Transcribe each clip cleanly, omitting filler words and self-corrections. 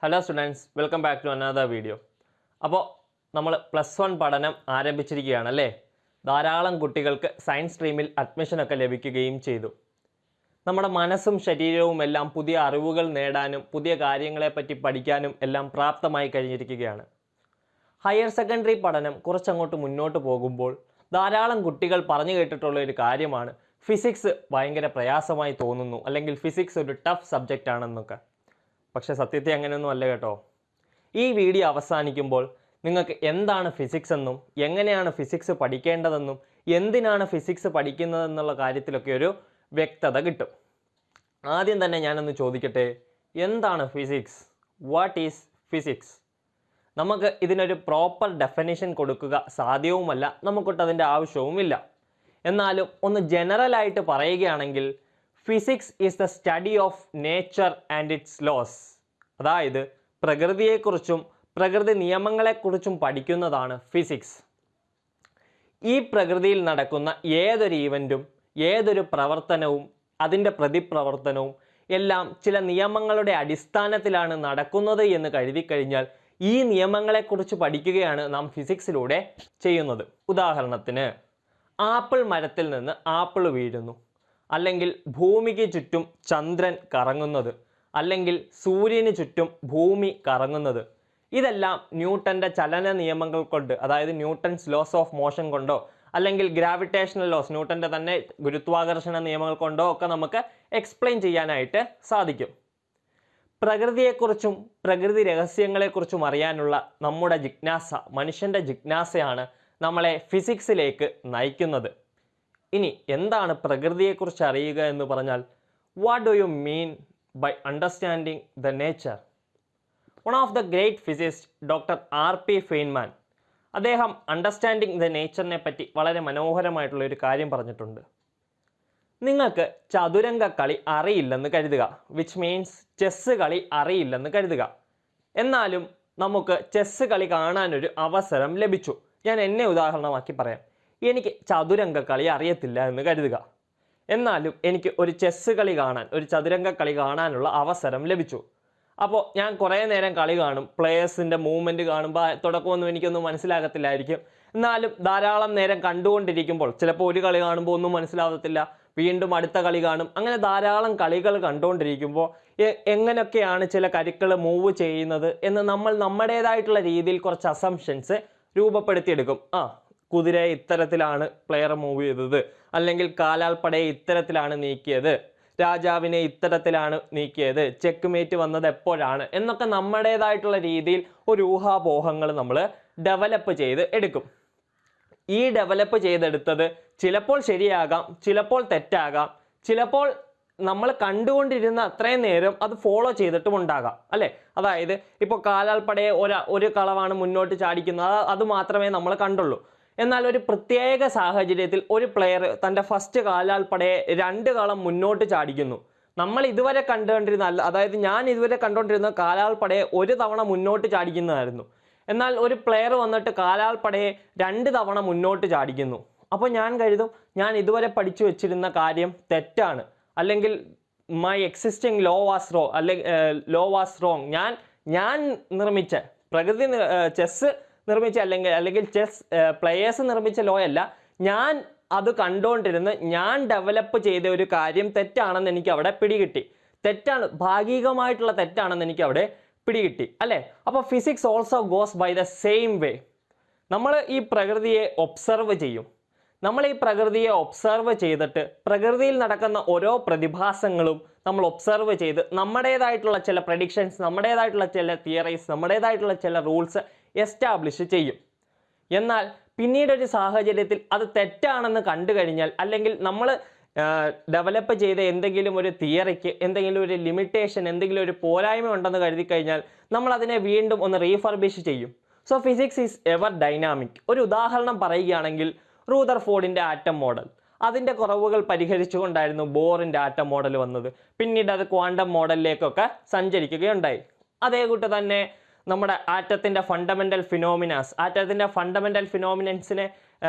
Hello students, welcome back to another video. അപ്പോൾ നമ്മൾ +1 പഠനം ആരംഭിച്ചിരിക്കുകയാണല്ലേ. ധാരാളം കുട്ടികൾക്ക് സയൻസ് സ്ട്രീമിൽ അഡ്മിഷൻ ഒക്കെ ലഭിക്കുകയും ചെയ്തു. നമ്മുടെ മനസ്സും ശരീരവും എല്ലാം പുതിയ അറിവുകൾ നേടാനും പുതിയ കാര്യങ്ങളെപ്പറ്റി പഠിക്കാനും എല്ലാം പ്രാപ്തമായി കഴിഞ്ഞിരിക്കുകയാണ്. ഹയർ സെക്കൻഡറി പഠനം കുറച്ചങ്ങോട്ട് മുന്നോട്ട് പോകുമ്പോൾ ധാരാളം കുട്ടികൾ പറഞ്ഞു കേട്ടിട്ടുള്ള ഒരു കാര്യമാണ് ഫിസിക്സ് ഭയങ്കര പ്രയാസമായി തോന്നുന്നു, അല്ലെങ്കിൽ ഫിസിക്സ് ഒരു ടഫ് സബ്ജക്റ്റ് ആണെന്നൊക്കെ. പക്ഷേ സത്യത്തിൽ അങ്ങനെയൊന്നും അല്ല കേട്ടോ. ഈ വീഡിയോ അവസാനിക്കുമ്പോൾ നിങ്ങൾക്ക് എന്താണ് ഫിസിക്സ് എന്നും എങ്ങനെയാണ് ഫിസിക്സ് പഠിക്കേണ്ടതെന്നും എന്തിനാണ് ഫിസിക്സ് പഠിക്കുന്നതെന്നുള്ള കാര്യത്തിലൊക്കെ ഒരു വ്യക്തത കിട്ടും. ആദ്യം തന്നെ ഞാനൊന്ന് ചോദിക്കട്ടെ, എന്താണ് ഫിസിക്സ്? What is physics? നമുക്ക് ഇതിനൊരു പ്രോപ്പർ ഡെഫിനിഷൻ കൊടുക്കുക സാധ്യവുമല്ല, നമുക്കൊട്ടതിൻ്റെ ആവശ്യവുമില്ല. എന്നാലും ഒന്ന് ജനറലായിട്ട് പറയുകയാണെങ്കിൽ physics is the study of nature and its laws. അതായത് പ്രകൃതിയെക്കുറിച്ചും പ്രകൃതി നിയമങ്ങളെക്കുറിച്ചും പഠിക്കുന്നതാണ് ഫിസിക്സ്. ഈ പ്രകൃതിയിൽ നടക്കുന്ന ഏതൊരു ഈവൻറ്റും ഏതൊരു പ്രവർത്തനവും അതിൻ്റെ പ്രതിപ്രവർത്തനവും എല്ലാം ചില നിയമങ്ങളുടെ അടിസ്ഥാനത്തിലാണ് നടക്കുന്നത് എന്ന് കരുതി കഴിഞ്ഞാൽ ഈ നിയമങ്ങളെക്കുറിച്ച് പഠിക്കുകയാണ് നാം ഫിസിക്സിലൂടെ ചെയ്യുന്നത്. ഉദാഹരണത്തിന്, ആപ്പിൾ മരത്തിൽ നിന്ന് ആപ്പിൾ വീഴുന്നു, അല്ലെങ്കിൽ ഭൂമിക്ക് ചുറ്റും ചന്ദ്രൻ കറങ്ങുന്നത്, അല്ലെങ്കിൽ സൂര്യന് ചുറ്റും ഭൂമി കറങ്ങുന്നത്, ഇതെല്ലാം ന്യൂട്ടൻ്റെ ചലന നിയമങ്ങൾ കൊണ്ട്, അതായത് ന്യൂട്ടൺസ് ലോസ് ഓഫ് മോഷൻ കൊണ്ടോ അല്ലെങ്കിൽ ഗ്രാവിറ്റേഷണൽ ലോസ്, ന്യൂട്ടൻ്റെ തന്നെ ഗുരുത്വാകർഷണ നിയമങ്ങൾ കൊണ്ടോ ഒക്കെ നമുക്ക് എക്സ്പ്ലെയിൻ ചെയ്യാനായിട്ട് സാധിക്കും. പ്രകൃതിയെക്കുറിച്ചും പ്രകൃതി രഹസ്യങ്ങളെക്കുറിച്ചും അറിയാനുള്ള നമ്മുടെ ജിജ്ഞാസ, മനുഷ്യൻ്റെ ജിജ്ഞാസയാണ് നമ്മളെ ഫിസിക്സിലേക്ക് നയിക്കുന്നത്. ഇനി എന്താണ് പ്രകൃതിയെക്കുറിച്ച് അറിയുക എന്ന് പറഞ്ഞാൽ, what do you mean by understanding the nature? One of the great physicist doctor R.P. Feynman, അദ്ദേഹം അണ്ടർസ്റ്റാൻഡിങ് ദ നേച്ചറിനെ പറ്റി വളരെ മനോഹരമായിട്ടുള്ള ഒരു കാര്യം പറഞ്ഞിട്ടുണ്ട്. നിങ്ങൾക്ക് ചതുരംഗ കളി അറിയില്ലെന്ന് കരുതുക, വിച്ച് മീൻസ് ചെസ്സ് കളി അറിയില്ലെന്ന് കരുതുക. എന്നാലും നമുക്ക് ചെസ്സ് കളി കാണാനൊരു അവസരം ലഭിച്ചു. ഞാൻ എന്നെ ഉദാഹരണമാക്കി പറയാം. എനിക്ക് ചതുരംഗ കളി അറിയത്തില്ല എന്ന് കരുതുക. എന്നാലും എനിക്ക് ഒരു ചെസ്സ് കളി കാണാൻ, ഒരു ചതുരംഗ കളി കാണാനുള്ള അവസരം ലഭിച്ചു. അപ്പോൾ ഞാൻ കുറേ നേരം കളി കാണും. പ്ലേയേഴ്സിൻ്റെ മൂവ്മെൻറ്റ് കാണുമ്പോൾ തുടക്കമൊന്നും എനിക്കൊന്നും മനസ്സിലാകത്തില്ലായിരിക്കും. എന്നാലും ധാരാളം നേരം കണ്ടുകൊണ്ടിരിക്കുമ്പോൾ ചിലപ്പോൾ ഒരു കളി കാണുമ്പോൾ ഒന്നും മനസ്സിലാകത്തില്ല, വീണ്ടും അടുത്ത കളി കാണും. അങ്ങനെ ധാരാളം കളികൾ കണ്ടുകൊണ്ടിരിക്കുമ്പോൾ എങ്ങനെയൊക്കെയാണ് ചില കരുക്കൾ മൂവ് ചെയ്യുന്നത് എന്ന് നമ്മൾ നമ്മുടേതായിട്ടുള്ള രീതിയിൽ കുറച്ച് അസംഷൻസ് രൂപപ്പെടുത്തിയെടുക്കും. കുതിര ഇത്തരത്തിലാണ് പ്ലെയർ മൂവ് ചെയ്തത്, അല്ലെങ്കിൽ കാലാൾപ്പടയെ ഇത്തരത്തിലാണ് നീക്കിയത്, രാജാവിനെ ഇത്തരത്തിലാണ് നീക്കിയത്, ചെക്ക് മേറ്റ് വന്നത് എപ്പോഴാണ് എന്നൊക്കെ നമ്മുടേതായിട്ടുള്ള രീതിയിൽ ഒരു ഊഹാപോഹങ്ങൾ നമ്മൾ ഡെവലപ്പ് ചെയ്ത് എടുക്കും. ഈ ഡെവലപ്പ് ചെയ്തെടുത്തത് ചിലപ്പോൾ ശരിയാകാം, ചിലപ്പോൾ തെറ്റാകാം, ചിലപ്പോൾ നമ്മൾ കണ്ടുകൊണ്ടിരുന്ന അത്രയും നേരം അത് ഫോളോ ചെയ്തിട്ടും ഉണ്ടാകാം, അല്ലേ? അതായത് ഇപ്പോൾ കാലാൾപ്പടയെ ഒരു കളവാണ് മുന്നോട്ട് ചാടിക്കുന്നത്, അത് മാത്രമേ നമ്മൾ കണ്ടുള്ളൂ. എന്നാൽ ഒരു പ്രത്യേക സാഹചര്യത്തിൽ ഒരു പ്ലെയർ തൻ്റെ ഫസ്റ്റ് കാലാൾപ്പടയെ 2 കളം മുന്നോട്ട് ചാടിക്കുന്നു. നമ്മൾ ഇതുവരെ കണ്ടുകൊണ്ടിരുന്ന, അതായത് ഞാൻ ഇതുവരെ കണ്ടുകൊണ്ടിരുന്ന കാലാൾപ്പടയെ 1 തവണ മുന്നോട്ട് ചാടിക്കുന്നതായിരുന്നു. എന്നാൽ ഒരു പ്ലെയർ വന്നിട്ട് കാലാൾപ്പടയെ 2 തവണ മുന്നോട്ട് ചാടിക്കുന്നു. അപ്പോൾ ഞാൻ കരുതും ഞാൻ ഇതുവരെ പഠിച്ചു വെച്ചിരുന്ന കാര്യം തെറ്റാണ്, അല്ലെങ്കിൽ my existing law was wrong. ഞാൻ നിർമ്മിച്ച പ്രകൃതി ചെസ്സ് നിർമ്മിച്ച അല്ലെങ്കിൽ ചെസ് പ്ലെയേഴ്സ് നിർമ്മിച്ച ലോ അല്ല, ഞാൻ അത് കണ്ടുകൊണ്ടിരുന്ന് ഞാൻ ഡെവലപ്പ് ചെയ്ത ഒരു കാര്യം തെറ്റാണെന്ന് എനിക്ക് അവിടെ പിടികിട്ടി. തെറ്റാണ്, ഭാഗികമായിട്ടുള്ള തെറ്റാണെന്ന് എനിക്ക് അവിടെ പിടികിട്ടി, അല്ലേ? അപ്പോൾ physics also goes by the same way. നമ്മൾ ഈ പ്രകൃതിയെ ഒബ്സർവ് ചെയ്യും. നമ്മൾ ഈ പ്രകൃതിയെ ഒബ്സർവ് ചെയ്തിട്ട് പ്രകൃതിയിൽ നടക്കുന്ന ഓരോ പ്രതിഭാസങ്ങളും നമ്മൾ ഒബ്സർവ് ചെയ്ത് നമ്മുടേതായിട്ടുള്ള ചില പ്രഡിക്ഷൻസ്, നമ്മുടേതായിട്ടുള്ള ചില തിയറീസ്, നമ്മുടേതായിട്ടുള്ള ചില റൂൾസ് എസ്റ്റാബ്ലിഷ് ചെയ്യും. എന്നാൽ പിന്നീടൊരു സാഹചര്യത്തിൽ അത് തെറ്റാണെന്ന് കണ്ടു കഴിഞ്ഞാൽ, അല്ലെങ്കിൽ നമ്മൾ ഡെവലപ്പ് ചെയ്ത എന്തെങ്കിലും ഒരു തിയറിക്ക് എന്തെങ്കിലും ഒരു ലിമിറ്റേഷൻ, എന്തെങ്കിലും ഒരു പോരായ്മ ഉണ്ടെന്ന് കരുതി കഴിഞ്ഞാൽ നമ്മൾ അതിനെ വീണ്ടും ഒന്ന് റീഫർബിഷ് ചെയ്യും. So physics is ever dynamic. ഒരു ഉദാഹരണം പറയുകയാണെങ്കിൽ റൂദർഫോർഡിൻ്റെ ആറ്റം മോഡൽ, അതിൻ്റെ കുറവുകൾ പരിഹരിച്ചുകൊണ്ടായിരുന്നു ബോറിൻ്റെ ആറ്റം മോഡൽ വന്നത്. പിന്നീട് അത് ക്വാണ്ടം മോഡലിലേക്കൊക്കെ സഞ്ചരിക്കുകയുണ്ടായി. അതേ കൂട്ട് തന്നെ നമ്മുടെ ആറ്റത്തിൻ്റെ ഫണ്ടമെൻ്റൽ ഫിനോമിനൻസിനെ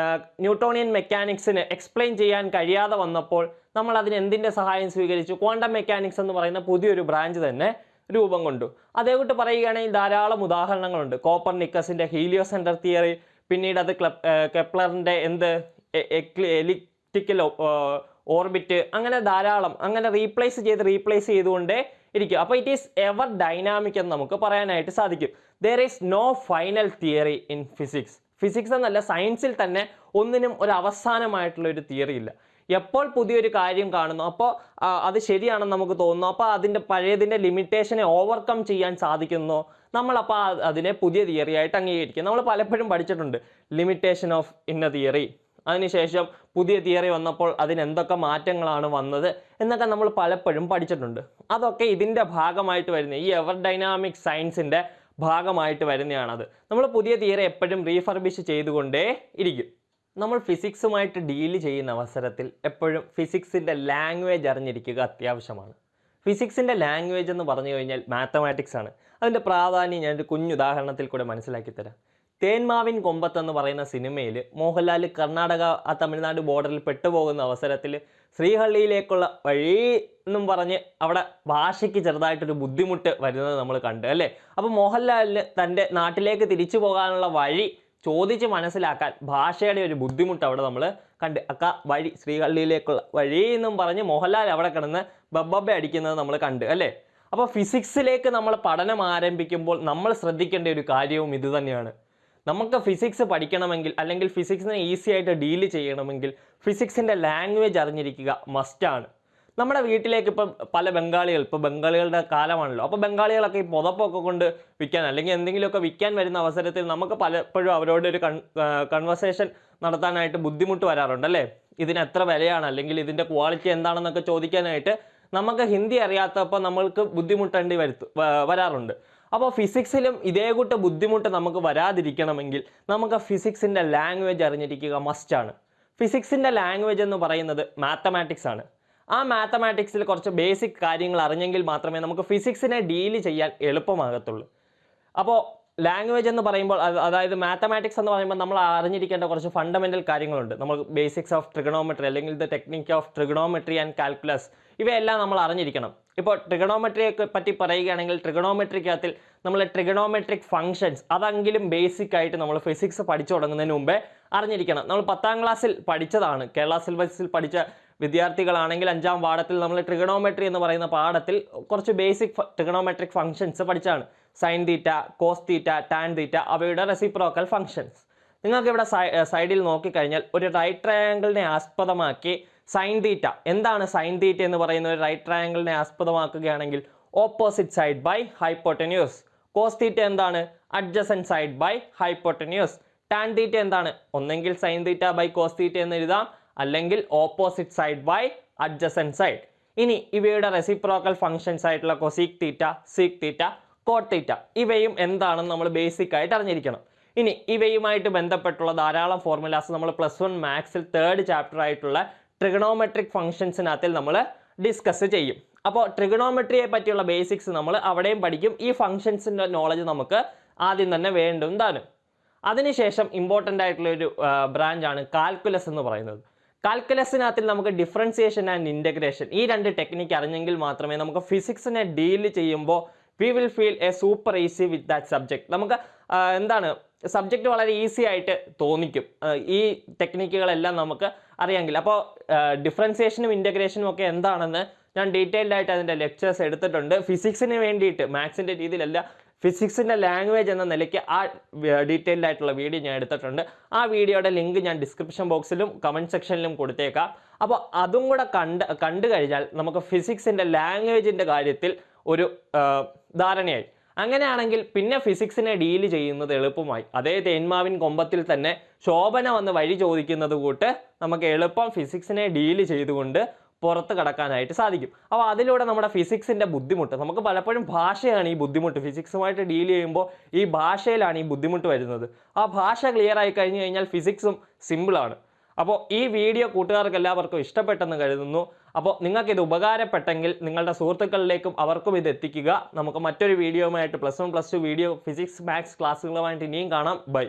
ന്യൂട്ടോണിയൻ മെക്കാനിക്സിന് എക്സ്പ്ലെയിൻ ചെയ്യാൻ കഴിയാതെ വന്നപ്പോൾ നമ്മൾ അതിന് എന്തിൻ്റെ സഹായം സ്വീകരിച്ചു? ക്വാണ്ടം മെക്കാനിക്സ് എന്ന് പറയുന്ന പുതിയൊരു ബ്രാഞ്ച് തന്നെ രൂപം കൊണ്ടു. അതേകൂട്ട് പറയുകയാണെങ്കിൽ ധാരാളം ഉദാഹരണങ്ങളുണ്ട്. കോപ്പർനിക്കസിൻ്റെ ഹീലിയോ സെൻറ്റർ തിയറി, പിന്നീട് അത് കെപ്ലറിൻ്റെ എലിപ്റ്റിക്കൽ ഓർബിറ്റ്, അങ്ങനെ ധാരാളം അങ്ങനെ റീപ്ലേസ് ചെയ്തുകൊണ്ടേ ഇരിക്കും. അപ്പോൾ ഇറ്റ് ഈസ് എവർ ഡൈനാമിക് എന്ന് നമുക്ക് പറയാനായിട്ട് സാധിക്കും. There is no final theory in physics. Physics എന്നല്ല, സയൻസിൽ തന്നെ ഒന്നിനും ഒരു അവസാനമായിട്ടുള്ള ഒരു തിയറി ഇല്ല. എപ്പോൾ പുതിയൊരു കാര്യം കാണുന്നു, അപ്പോൾ അത് ശരിയാണെന്ന് നമുക്ക് തോന്നുന്നു, അപ്പോൾ അതിൻ്റെ പഴയതിൻ്റെ ലിമിറ്റേഷനെ ഓവർകം ചെയ്യാൻ സാധിക്കുന്നു, നമ്മളപ്പോൾ അതിനെ പുതിയ തിയറി ആയിട്ട് അംഗീകരിക്കും. നമ്മൾ പലപ്പോഴും പഠിച്ചിട്ടുണ്ട് ലിമിറ്റേഷൻ ഓഫ് ഇന്ന തിയറി, അതിനുശേഷം പുതിയ തിയറി വന്നപ്പോൾ അതിനെന്തൊക്കെ മാറ്റങ്ങളാണ് വന്നത് എന്നൊക്കെ നമ്മൾ പലപ്പോഴും പഠിച്ചിട്ടുണ്ട്. അതൊക്കെ ഇതിൻ്റെ ഭാഗമായിട്ട് വരുന്ന ഈ എവർ ഡൈനാമിക് സയൻസിൻ്റെ ഭാഗമായിട്ട് വരുന്നതാണത്. നമ്മൾ പുതിയ തിയറി എപ്പോഴും റീഫർബിഷ് ചെയ്തുകൊണ്ടേ ഇരിക്കും. നമ്മൾ ഫിസിക്സുമായിട്ട് ഡീൽ ചെയ്യുന്ന അവസരത്തിൽ എപ്പോഴും ഫിസിക്സിൻ്റെ ലാംഗ്വേജ് അറിഞ്ഞിരിക്കുക അത്യാവശ്യമാണ്. ഫിസിക്സിൻ്റെ ലാംഗ്വേജ് എന്ന് പറഞ്ഞു കഴിഞ്ഞാൽ മാത്തമാറ്റിക്സ് ആണ്. അതിൻ്റെ പ്രാധാന്യം ഞാനൊരു കുഞ്ഞുദാഹരണത്തിൽ കൂടെ മനസ്സിലാക്കി തരാം. തേന്മാവിൻ കൊമ്പത്ത് എന്ന് പറയുന്ന സിനിമയിൽ മോഹൻലാൽ കർണാടക തമിഴ്നാട് ബോർഡറിൽ പെട്ടുപോകുന്ന അവസരത്തിൽ ശ്രീഹള്ളിയിലേക്കുള്ള വഴി എന്നും പറഞ്ഞ് അവിടെ ഭാഷയ്ക്ക് ചെറുതായിട്ടൊരു ബുദ്ധിമുട്ട് വരുന്നത് നമ്മൾ കണ്ടു അല്ലേ. അപ്പോൾ മോഹൻലാലിന് തൻ്റെ നാട്ടിലേക്ക് തിരിച്ചു പോകാനുള്ള വഴി ചോദിച്ച് മനസ്സിലാക്കാൻ ഭാഷയുടെ ഒരു ബുദ്ധിമുട്ട് അവിടെ നമ്മൾ കണ്ട്. വഴി ശ്രീഹള്ളിയിലേക്കുള്ള വഴി എന്നും പറഞ്ഞ് മോഹൻലാൽ അവിടെ കിടന്ന് ബബ്ബ അടിക്കുന്നത് നമ്മൾ കണ്ട് അല്ലേ. അപ്പോൾ ഫിസിക്സിലേക്ക് നമ്മൾ പഠനം ആരംഭിക്കുമ്പോൾ നമ്മൾ ശ്രദ്ധിക്കേണ്ട ഒരു കാര്യവും ഇത് തന്നെയാണ്. നമുക്ക് ഫിസിക്സ് പഠിക്കണമെങ്കിൽ അല്ലെങ്കിൽ ഫിസിക്സിനെ ഈസി ആയിട്ട് ഡീല് ചെയ്യണമെങ്കിൽ ഫിസിക്സിൻ്റെ ലാംഗ്വേജ് അറിഞ്ഞിരിക്കുക മസ്റ്റാണ്. നമ്മുടെ വീട്ടിലേക്ക് ഇപ്പം പല ബംഗാളികളുടെ കാലമാണല്ലോ. അപ്പോൾ ബംഗാളികളൊക്കെ ഈ പുതപ്പൊക്കെ കൊണ്ട് വിൽക്കാൻ അല്ലെങ്കിൽ എന്തെങ്കിലുമൊക്കെ വിൽക്കാൻ വരുന്ന അവസരത്തിൽ നമുക്ക് പലപ്പോഴും അവരോട് ഒരു കൺവെർസേഷൻ നടത്താനായിട്ട് ബുദ്ധിമുട്ട് വരാറുണ്ട് അല്ലേ. ഇതിന് എത്ര വിലയാണ് അല്ലെങ്കിൽ ഇതിൻ്റെ ക്വാളിറ്റി എന്താണെന്നൊക്കെ ചോദിക്കാനായിട്ട് നമുക്ക് ഹിന്ദി അറിയാത്തപ്പോൾ നമ്മൾക്ക് ബുദ്ധിമുട്ടേണ്ടി വരാറുണ്ട്. അപ്പോൾ ഫിസിക്സിലും ഇതേ കൂട്ട് ബുദ്ധിമുട്ട് നമുക്ക് വരാതിരിക്കണമെങ്കിൽ നമുക്ക് ഫിസിക്സിൻ്റെ ലാംഗ്വേജ് അറിഞ്ഞിരിക്കുക മസ്റ്റാണ്. ഫിസിക്സിൻ്റെ ലാംഗ്വേജ് എന്ന് പറയുന്നത് മാത്തമാറ്റിക്സ് ആണ്. ആ മാത്തമാറ്റിക്സിൽ കുറച്ച് ബേസിക് കാര്യങ്ങൾ അറിഞ്ഞെങ്കിൽ മാത്രമേ നമുക്ക് ഫിസിക്സിനെ ഡീൽ ചെയ്യാൻ എളുപ്പമാകത്തുള്ളൂ. അപ്പോൾ ലാംഗ്വേജ് എന്ന് പറയുമ്പോൾ അതായത് മാത്തമാറ്റിക്സ് എന്ന് പറയുമ്പോൾ നമ്മൾ അറിഞ്ഞിരിക്കേണ്ട കുറച്ച് ഫണ്ടമെൻ്റൽ കാര്യങ്ങളുണ്ട്. നമ്മൾ ബേസിക്സ് ഓഫ് ട്രിഗണോമെട്രി അല്ലെങ്കിൽ the technique of trigonometry and calculus, ഇവയെല്ലാം നമ്മൾ അറിഞ്ഞിരിക്കണം. ഇപ്പോൾ ട്രിഗണോമെട്രിയെ പറ്റി പറയുകയാണെങ്കിൽ ട്രിഗണോമെട്രിക്കകത്തിൽ നമ്മൾ ട്രിഗണോമെട്രിക് ഫംഗ്ഷൻസ് അതെങ്കിലും ബേസിക് ആയിട്ട് നമ്മൾ ഫിസിക്സ് പഠിച്ചു തുടങ്ങുന്നതിന് മുമ്പേ അറിഞ്ഞിരിക്കണം. നമ്മൾ 10ാം ക്ലാസ്സിൽ പഠിച്ചതാണ്. കേരള സിലബസിൽ പഠിച്ച വിദ്യാർത്ഥികളാണെങ്കിൽ 5ാം പാഠത്തിൽ നമ്മൾ ട്രിഗണോമെട്രി എന്ന് പറയുന്ന പാഠത്തിൽ കുറച്ച് ബേസിക് ട്രിഗണോമെട്രിക് ഫംഗ്ഷൻസ് പഠിച്ചാണ്. Sine theta, cos theta, tan theta, അവയുടെ റെസിപ്രോക്കൽ ഫംഗ്ഷൻസ്. നിങ്ങൾക്ക് ഇവിടെ സൈഡിൽ നോക്കിക്കഴിഞ്ഞാൽ ഒരു റൈറ്റ് ട്രയാങ്കിളിനെ ആസ്പദമാക്കി സൈൻ തീറ്റ, എന്താണ് സൈൻ തീറ്റ എന്ന് പറയുന്ന ഒരു റൈറ്റ് ട്രയാങ്കിളിനെ ആസ്പദമാക്കുകയാണെങ്കിൽ opposite side by hypotenuse. Cos theta എന്താണ്? Adjacent side by hypotenuse. Tan theta എന്താണ്? ഒന്നെങ്കിൽ sine theta by cos theta എന്ന് എഴുതാം, അല്ലെങ്കിൽ opposite side by adjacent side. ഇനി ഇവയുടെ റെസിപ്രോക്കൽ ഫംഗ്ഷൻസ് ആയിട്ടുള്ള cosec theta, sec theta, cot theta, ഇവയും എന്താണെന്ന് നമ്മൾ ബേസിക് ആയിട്ട് അറിഞ്ഞിരിക്കണം. ഇനി ഇവയുമായിട്ട് ബന്ധപ്പെട്ടുള്ള ധാരാളം ഫോർമുലാസ് നമ്മൾ +1 മാത്സിൽ 3rd ചാപ്റ്റർ ആയിട്ടുള്ള ട്രിഗണോമെട്രിക് ഫംഗ്ഷൻസിനകത്തിൽ നമ്മൾ ഡിസ്കസ് ചെയ്യും. അപ്പോൾ ട്രിഗണോമെട്രിയെ പറ്റിയുള്ള ബേസിക്സ് നമ്മൾ അവിടെയും പഠിക്കും. ഈ ഫംഗ്ഷൻസിൻ്റെ നോളജ് നമുക്ക് ആദ്യം തന്നെ വേണ്ടുന്നതാണ്. അതിനുശേഷം ഇമ്പോർട്ടൻ്റ് ആയിട്ടുള്ള ഒരു ബ്രാഞ്ചാണ് കാൽക്കുലസ് എന്ന് പറയുന്നത്. കാൽക്കുലസിനകത്തിൽ നമുക്ക് ഡിഫറൻസിയേഷൻ ആൻഡ് ഇൻ്റഗ്രേഷൻ, ഈ 2 ടെക്നിക്ക് അറിഞ്ഞെങ്കിൽ മാത്രമേ നമുക്ക് ഫിസിക്സിനെ ഡീൽ ചെയ്യുമ്പോൾ we will feel A super easy with that subject. നമുക്ക് സബ്ജക്റ്റ് വളരെ ഈസി ആയിട്ട് തോന്നിക്കും ഈ ടെക്നിക്കുകളെല്ലാം നമുക്ക് അറിയാമെങ്കിൽ. അപ്പോൾ ഡിഫറൻസിയേഷനും ഇൻ്റഗ്രേഷനും ഒക്കെ എന്താണെന്ന് ഞാൻ ഡീറ്റെയിൽഡ് ആയിട്ട് അതിൻ്റെ ലെക്ചേഴ്സ് എടുത്തിട്ടുണ്ട്. ഫിസിക്സിന് വേണ്ടിയിട്ട്, മാത്സിൻ്റെ രീതിയിലല്ല, ഫിസിക്സിൻ്റെ ലാംഗ്വേജ് എന്ന നിലയ്ക്ക് ആ ഡീറ്റെയിൽഡ് ആയിട്ടുള്ള വീഡിയോ ഞാൻ എടുത്തിട്ടുണ്ട്. ആ വീഡിയോയുടെ ലിങ്ക് ഞാൻ ഡിസ്ക്രിപ്ഷൻ ബോക്സിലും കമൻറ്റ് സെക്ഷനിലും കൊടുത്തേക്കാം. അപ്പോൾ അതും കൂടെ കണ്ടു കഴിഞ്ഞാൽ നമുക്ക് ഫിസിക്സിൻ്റെ ലാംഗ്വേജിൻ്റെ കാര്യത്തിൽ ഒരു ധാരണയായി. അങ്ങനെയാണെങ്കിൽ പിന്നെ ഫിസിക്സിനെ ഡീൽ ചെയ്യുന്നത് എളുപ്പമായി. അതേ തേന്മാവിൻ കൊമ്പത്തിൽ തന്നെ ശോഭന വന്ന് വഴി ചോദിക്കുന്നത് കൂട്ട് നമുക്ക് എളുപ്പം ഫിസിക്സിനെ ഡീൽ ചെയ്തുകൊണ്ട് പുറത്ത് കടക്കാനായിട്ട് സാധിക്കും. അപ്പോൾ അതിലൂടെ നമ്മുടെ ഫിസിക്സിൻ്റെ ബുദ്ധിമുട്ട്, നമുക്ക് പലപ്പോഴും ഭാഷയാണ് ഈ ബുദ്ധിമുട്ട്, ഫിസിക്സുമായിട്ട് ഡീൽ ചെയ്യുമ്പോൾ ഈ ഭാഷയിലാണ് ഈ ബുദ്ധിമുട്ട് വരുന്നത്. ആ ഭാഷ ക്ലിയർ ആയി കഴിഞ്ഞു കഴിഞ്ഞാൽ ഫിസിക്സും സിമ്പിളാണ്. അപ്പോൾ ഈ വീഡിയോ കൂട്ടുകാർക്ക് എല്ലാവർക്കും ഇഷ്ടപ്പെട്ടെന്ന് കരുതുന്നു. അപ്പോൾ നിങ്ങൾക്കിത് ഉപകാരപ്പെട്ടെങ്കിൽ നിങ്ങളുടെ സുഹൃത്തുക്കളിലേക്കും അവർക്കും ഇത് എത്തിക്കുക. നമുക്ക് മറ്റൊരു വീഡിയോയുമായിട്ട് +1 +2 വീഡിയോ ഫിസിക്സ് മാത്സ് ക്ലാസ്സുകളുമായിട്ട് ഇനിയും കാണാം. ബൈ.